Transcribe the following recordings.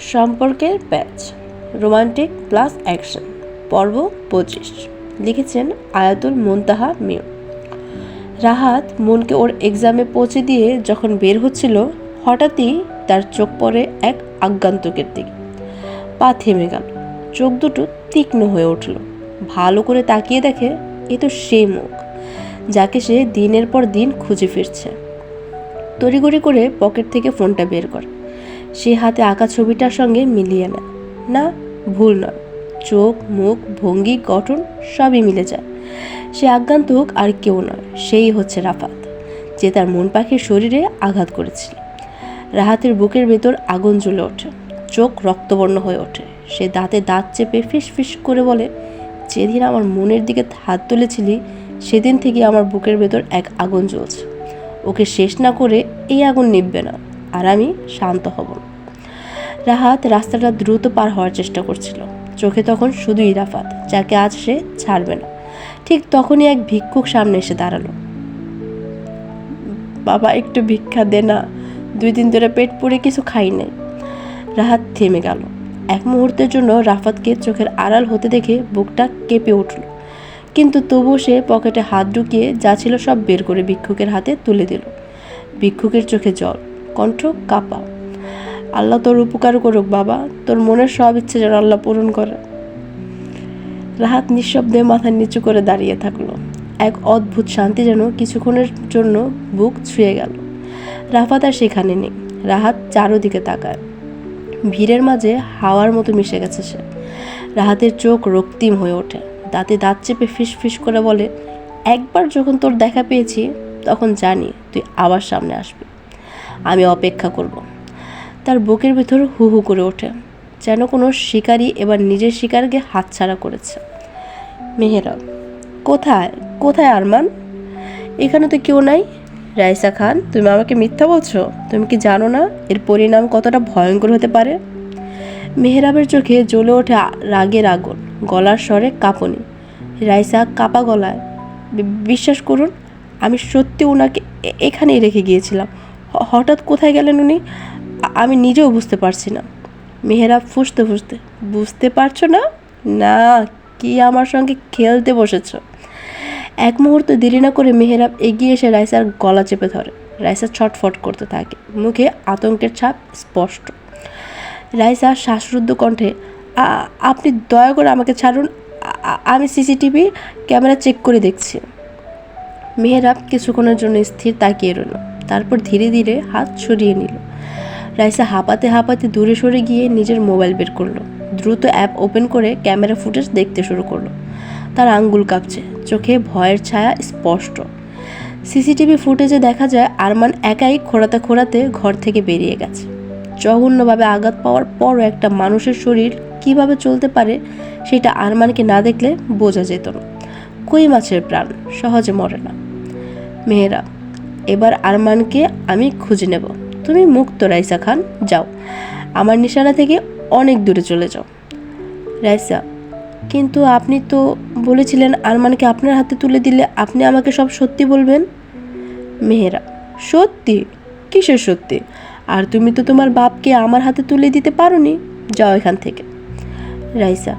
সম্পর্কের প্যাচ, romantic plus action, পর্ব 25। লিখেছেন আয়াতুল মুনতাহা মিম। রাহাত মনকে ওর এক্সামে পৌঁছে দিয়ে যখন বের হচ্ছিল, হঠাৎই তার চোখ পড়ে এক আজ্ঞান্তকের দিকে। পা থেমে গেল, চোখ দুটো তীক্ষ্ণ হয়ে উঠল। ভালো করে তাকিয়ে দেখে, এ তো সেই মুখ যাকে সে দিনের পর দিন খুঁজে ফিরছে। তড়িঘড়ি করে পকেট থেকে ফোনটা বের করে সে হাতে আঁকা ছবিটার সঙ্গে মিলিয়ে নেয়। না, ভুল নয়, চোখ, মুখ, ভঙ্গি, গঠন সবই মিলে যায়। সে আজ্ঞান্তক আর কেউ নয়, সেই হচ্ছে রাফাত, যে তার মন পাখির শরীরে আঘাত করেছিল। রাহাতের বুকের ভেতর আগুন জ্বলে ওঠে, চোখ রক্তবর্ণ হয়ে ওঠে। সে দাঁতে দাঁত চেপে ফিস ফিস করে বলে, যেদিন আমার মনের দিকে হাত তুলেছিলি সেদিন থেকে আমার বুকের ভেতর এক আগুন জ্বলছে। ওকে শেষ না করে এই আগুন নিভবে না, আর আমি শান্ত হব না। রাহাত রাস্তাটা দ্রুত পার হওয়ার চেষ্টা করছিল। চোখে তখন শুধুই রাফাত, যাকে আজ সে ছাড়বে না। ঠিক তখনই এক ভিক্ষুক সামনে এসে দাঁড়ালো। বাবা, একটু ভিক্ষা দে না, 2 দিন ধরে পেট পুড়ে কিছু খাই নাই। রাহাত থেমে গেল। এক মুহূর্তের জন্য রাফাতকে চোখের আড়াল হতে দেখে বুকটা কেঁপে উঠল, কিন্তু তবুও সে পকেটে হাত ঢুকিয়ে যা ছিল সব বের করে ভিক্ষুকের হাতে তুলে দিল। ভিক্ষুকের চোখে জল, কণ্ঠ কাঁপা। আল্লাহ তোর উপকার করুক বাবা, তোর মনের সব ইচ্ছে যেন আল্লাহ পূরণ করে। রাহাত নিঃশব্দে মাথা নিচু করে দাঁড়িয়ে থাকলো। এক অদ্ভুত শান্তি যেন কিছুক্ষণের জন্য বুক ছুঁয়ে গেল। রাফাত আর সেখানে নেই। রাহাত চারোদিকে তাকায়। ভিড়ের মাঝে হাওয়ার মতো মিশে গেছে সে। রাহাতের চোখ রক্তিম হয়ে ওঠে, দাঁতে দাঁত চেপে ফিস ফিস করে বলে, একবার যখন তোর দেখা পেয়েছি তখন জানি তুই আবার সামনে আসবি। আমি অপেক্ষা করব। তার বুকের ভেতর হু হু করে ওঠে, যেন কোনো শিকারী এবার নিজের শিকারকে হাতছাড়া করেছে। মেহেরাব, কোথায় কোথায় আরমান? এখানে তো কেউ নাই। রাইসা খান, তুমি আমাকে মিথ্যা বলছো? তুমি কি জানো না এর পরিণাম কতটা ভয়ঙ্কর হতে পারে? মেহেরাবের চোখে জ্বলে ওঠে রাগের আগুন, গলার স্বরে কাঁপুনি। রাইসা কাপা গলায়, বিশ্বাস করুন, আমি সত্যি ওনাকে এখানেই রেখে গিয়েছিলাম। হঠাৎ কোথায় গেলেন উনি আমি নিজেও বুঝতে পারছি না। মেহেরাব ফুঁসতে ফুঁসতে, বুঝতে পারছো না? না, কি আমার সঙ্গে খেলতে বসেছ? এক মুহূর্ত দেরি না করে মেহেরাব এগিয়ে এসে রাইসার গলা চেপে ধরে। রাইসা ছটফট করতে থাকে, মুখে আতঙ্কের ছাপ স্পষ্ট। রাইসা শ্বাসরুদ্ধ কণ্ঠে, আপনি দয়া করে আমাকে ছাড়ুন, আমি সিসিটিভি ক্যামেরা চেক করে দেখছি। মেহেরাব কিছুক্ষণের জন্য স্থির তাকিয়ে রইল, তারপর ধীরে ধীরে হাত সরিয়ে নিল। রাইসা হাঁপাতে হাঁপাতে দূরে সরে গিয়ে নিজের মোবাইল বের করলো। দ্রুত অ্যাপ ওপেন করে ক্যামেরা ফুটেজ দেখতে শুরু করলো। তার আঙ্গুল কাঁপছে, চোখে ভয়ের ছায়া স্পষ্ট। সিসিটিভি ফুটেজে দেখা যায় আরমান একাই খোঁড়াতে খোঁড়াতে ঘর থেকে বেরিয়ে গেছে। জঘন্যভাবে আঘাত পাওয়ার পরও একটা মানুষের শরীর কিভাবে চলতে পারে সেটা আরমানকে না দেখলে বোঝা যেত না। কই মাছের প্রাণ সহজে মরে না। মেহেরাব, এবার আরমানকে আমি খুঁজে নেব। তুমি মুক্ত রাইসা খান, যাও, আমার নিশানা থেকে অনেক দূরে চলে যাও। রাইসা, কিন্তু আপনি তো বলেছিলেন আরমানকে আপনার হাতে তুলে দিলে আপনি আমাকে সব সত্যি বলবেন। মেহেরাব, সত্যি? কিসের সত্যি? আর তুমি তো তোমার বাপকে আমার হাতে তুলে দিতে পারোনি, যাও এখান থেকে। রাইসা,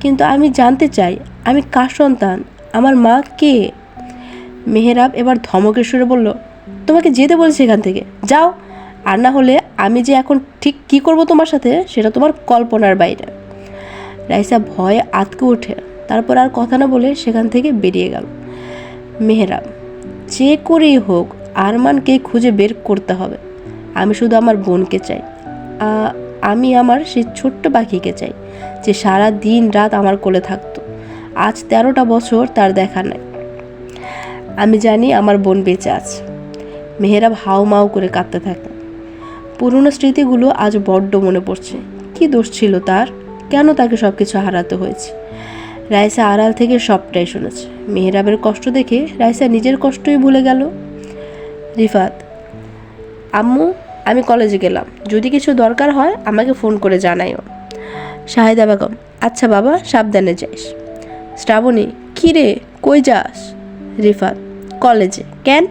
কিন্তু আমি জানতে চাই আমি কার সন্তান, আমার মা কে? মেহেরাব এবার ধমকের সুরে বলল, তোমাকে যেতে বলছি এখান থেকে, যাও, আর না হলে আমি যে এখন ঠিক কী করব তোমার সাথে সেটা তোমার কল্পনার বাইরে। রাইসা ভয়ে আঁতকে ওঠে, তারপর আর কথা না বলে সেখান থেকে বেরিয়ে গেল। মেহেরাব, যে করেই হোক আরমানকে খুঁজে বের করতে হবে। আমি শুধু আমার বোনকে চাই, আমি আমার সেই ছোট্ট পাখিকে চাই যে সারা দিন রাত আমার কোলে থাকতো। আজ 13টা বছর তার দেখা নাই। আমি জানি আমার বোন বেঁচে আছে। মেহেরাব হাউ মাউ করে কাঁদতে থাকে। পুরনো স্মৃতিগুলো আজ বড্ড মনে পড়ছে। কি দোষ ছিল তার? কেন তাকে সব কিছু হারাতে হয়েছে? রাইসা আড়াল থেকে সবটাই শুনেছে। মেহেরাবের কষ্ট দেখে রাইসা নিজের কষ্টই ভুলে গেল। রিফাত, আম্মু, আমি কলেজে গেলাম, যদি কিছু দরকার হয় আমাকে ফোন করে জানাইও। শাহিদা বেগম, আচ্ছা বাবা, সাবধানে যাইস। শ্রাবণী, কী রে, কই যাস? রিফাত, কলেজে। কেন?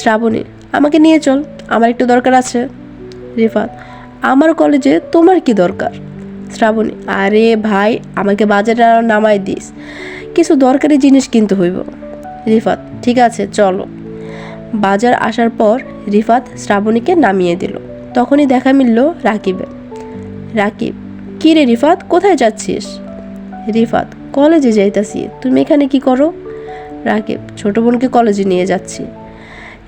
শ্রাবণী, আমাকে নিয়ে চল, আমার একটু দরকার আছে। রিফাত, আমার কলেজে তোমার কি দরকার? শ্রাবণী, আরে ভাই, আমাকে বাজারে নামাই দিস, কিছু দরকারি জিনিস কিনতে হইব। রিফাত, ঠিক আছে চলো। বাজার আসার পর রিফাত শ্রাবণীকে নামিয়ে দিল। তখনই দেখা মিলল রাকিবের। রাকিব, কী রে রিফাত, কোথায় যাচ্ছিস? রিফাত, কলেজে যাইতাছি, তুমি এখানে কি করো? রাকিব, ছোট বোনকে কলেজে নিয়ে যাচ্ছি।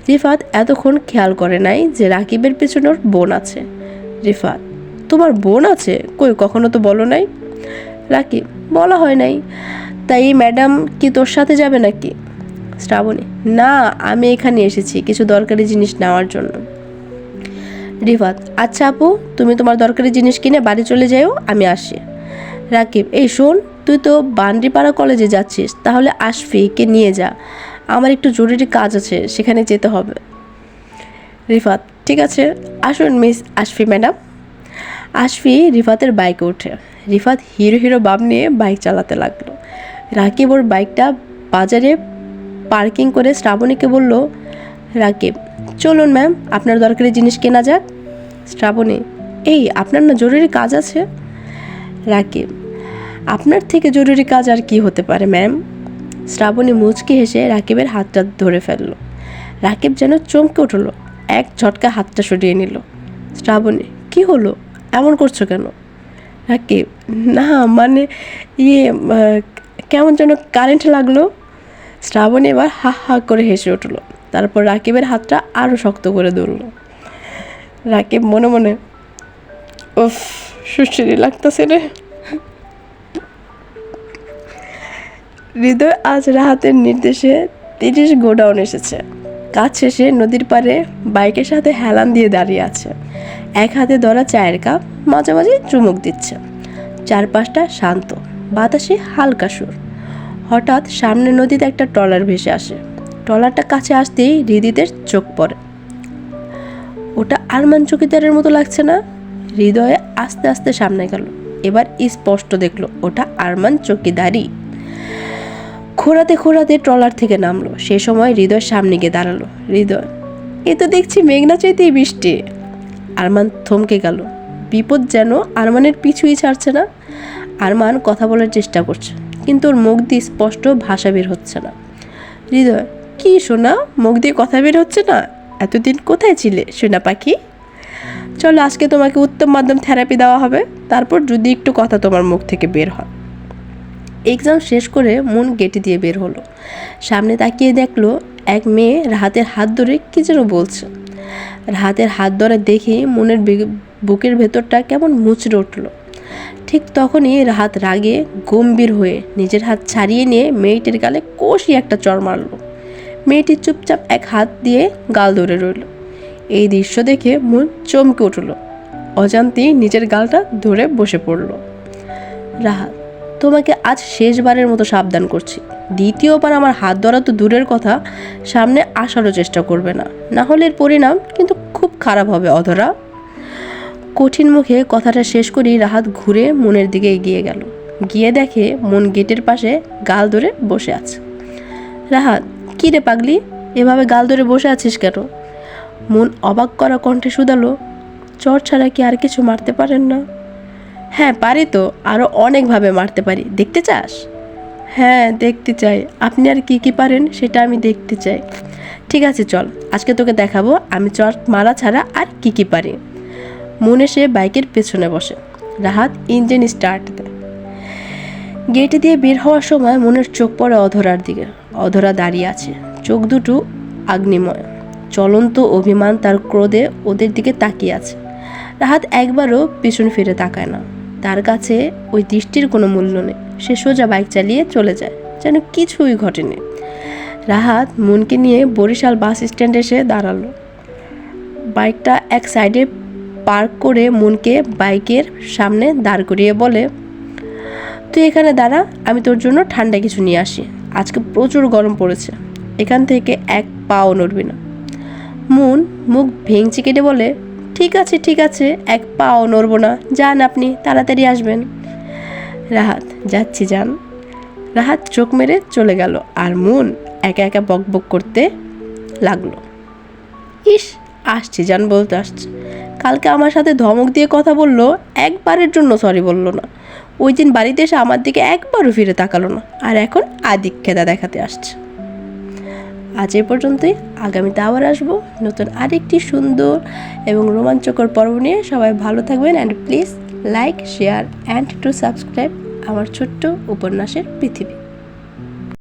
রিফাত এতক্ষণ খেয়াল করে নাই যে রাকিবের পেছনে ওর বোন আছে। রিফাত, তোমার বোন আছে? কই, কখনো তো বলো নাই। রাকিব, বলা হয় নাই। তাই এই ম্যাডাম কি তোর সাথে যাবে নাকি? শ্রাবণী, না, আমি এখানে এসেছি কিছু দরকারি জিনিস নেওয়ার জন্য। রিফাত, আচ্ছা আপু, তুমি তোমার দরকারি জিনিস কিনে বাড়ি চলে যাও, আমি আসি। রাকিব, এই শোন, তুই তো বান্ড্রিপাড়া কলেজে যাচ্ছিস, তাহলে আশফিকে নিয়ে যা, আমার একটু জরুরি কাজ আছে, সেখানে যেতে হবে। রিফাত, ঠিক আছে, আসুন মিস আশফি ম্যাডাম। আশফি রিফাতের বাইকে ওঠে। রিফাত হিরো হিরো ভাব নিয়ে বাইক চালাতে লাগলো। রাকিব ওর বাইকটা বাজারে পার্কিং করে শ্রাবণীকে বলল, রাকিব, চলুন ম্যাম, আপনার দরকারি জিনিস কেনা যাক। শ্রাবণী, এই আপনার না জরুরি কাজ আছে? রাকিব, আপনার থেকে জরুরি কাজ আর কি হতে পারে ম্যাম? শ্রাবণী মুচকি হেসে রাকিবের হাতটা ধরে ফেলল। রাকিব যেন চমকে উঠল, এক ঝটকা হাতটা সরিয়ে নিল। শ্রাবণী, কি হলো, এমন করছো কেন? রাকিব, না মানে কেমন যেন কারেন্ট লাগলো। শ্রাবণী এবার হা হা করে হেসে উঠল। তারপর রাকিবের হাতটা আরও শক্ত করে ধরল। রাকিব মনে মনে, উফ, সুশ্রী লাগতেছে রে। হৃদয় আজ রাহাতের নির্দেশে 30 গোডাউন এসেছে। কাজ শেষে নদীর পাড়ে বাইকের সাথে হেলান দিয়ে দাঁড়িয়ে আছে। এক হাতে ধরা চায়ের কাপ, মাঝে মাঝে চুমুক দিচ্ছে। চারপাশটা শান্ত, বাতাসে হালকা সুর। হঠাৎ সামনে নদীতে একটা ট্রলার ভেসে আসে। ট্রলারটা কাছে আসতেই হৃদিতের চোখ পড়ে। ওটা আরমান চৌকিদারের মতো লাগছে না? হৃদয়ে আস্তে আস্তে সামনে গেল। এবার স্পষ্ট দেখলো ওটা আরমান চৌকিদারই। খোঁড়াতে খোঁড়াতে ট্রলার থেকে নামলো। সে সময় হৃদয়ের সামনে গিয়ে দাঁড়ালো। হৃদয়, এ তো দেখছি মেঘনা চাইতেই বৃষ্টি। আরমান থমকে গেল। বিপদ যেন আরমানের পিছুই ছাড়ছে না। আরমান কথা বলার চেষ্টা করছে, কিন্তু ওর মুখ দিয়ে স্পষ্ট ভাষা বের হচ্ছে না। হৃদয়, কি শোনা, মুখ দিয়ে কথা বের হচ্ছে না? এতদিন কোথায় ছিলে সোনা পাখি? চলো, আজকে তোমাকে উত্তম মাধ্যম থেরাপি দেওয়া হবে, তারপর যদি একটু কথা তোমার মুখ থেকে বের হয়। এক্সাম শেষ করে মন গেটে দিয়ে বের হলো। সামনে তাকিয়ে দেখলো এক মেয়ে রাহাতের হাত ধরে কি যেন বলছে। রাহাতের হাত ধরে দেখে মনের বুকের ভেতরটা কেমন মুচড়ে উঠল। ঠিক তখনই রাহাত রাগে গম্ভীর হয়ে নিজের হাত ছাড়িয়ে নিয়ে মেয়েটির গালে কষি একটা চড় মারল। মেয়েটি চুপচাপ এক হাত দিয়ে গাল ধরে রইল। এই দৃশ্য দেখে মন চমকে উঠল। অজান্তেই নিজের গালটা ধরে বসে পড়ল। রাহাত, তোমাকে আজ শেষবারের মতো সাবধান করছি, দ্বিতীয়বার আমার হাত ধরা তো দূরের কথা, সামনে আসারও চেষ্টা করবে না, না হলে এর পরিণাম কিন্তু খুব খারাপ হবে অধরা। কঠিন মুখে কথাটা শেষ করেই রাহাত ঘুরে মনের দিকে এগিয়ে গেল। গিয়ে দেখে মন গেটের পাশে গাল ধরে বসে আছে। রাহাত, কী রে পাগলি, এভাবে গাল ধরে বসে আছিস কেন? মন অবাক করা কণ্ঠে শুধালো, চর ছাড়া কি আর কিছু মারতে পারেন না? হ্যাঁ পারি তো, আরও অনেকভাবে মারতে পারি, দেখতে চাস? হ্যাঁ দেখতে চাই, আপনি আর কি কি পারেন সেটা আমি দেখতে চাই। ঠিক আছে চল, আজকে তোকে দেখাবো আমি চর মারা ছাড়া আর কি কি পারি। মন এসে বাইকের পেছনে বসে। রাহাত ইঞ্জিন স্টার্ট দেয়। গেটে দিয়ে বের হওয়ার সময় মনের চোখ পড়ে অধরার দিকে। অধরা দাঁড়িয়ে আছে, চোখ দুটো আগ্নিময়, চলন্ত অভিমান তার ক্রোধে ওদের দিকে তাকিয়ে আছে। রাহাত একবারও পিছন ফিরে তাকায় না। তার কাছে ওই দৃষ্টির কোনো মূল্য নেই। সে সোজা বাইক চালিয়ে চলে যায়, যেন কিছুই ঘটেনি। রাহাত মনকে নিয়ে বরিশাল বাস স্ট্যান্ডে এসে দাঁড়ালো। বাইকটা এক সাইডে পার্ক করে মনকে বাইকের সামনে দাঁড় করিয়ে বলে, তুই এখানে দাঁড়া, আমি তোর জন্য ঠান্ডা কিছু নিয়ে আসি, আজকে প্রচুর গরম পড়েছে, এখান থেকে এক পাও নড়বি না। মন মুখ ভেঙচি কেটে বলে, ঠিক আছে ঠিক আছে, এক পাও নড়বো না, যান আপনি, তাড়াতাড়ি আসবেন। রাহাত, যাচ্ছি যান। রাহাত চোখ মেরে চলে গেল। আর মন একা একা বক বক করতে লাগলো, ইস, আসছি যান বলতে আসছে, কালকে আমার সাথে ধমক দিয়ে কথা বললো, একবারের জন্য সরি বললো না। ওই দিন বাড়িতে এসে আমার দিকে একবারও ফিরে তাকালো না, আর এখন আদিক্ষেতা দেখাতে আসছে। আজ এ পর্যন্তই। আগামীতে আবার আসবো নতুন আরেকটি সুন্দর এবং রোমাঞ্চকর পর্ব নিয়ে। সবাই ভালো থাকবেন, and please like, share and to subscribe আমার ছোট্ট উপন্যাসের পৃথিবী।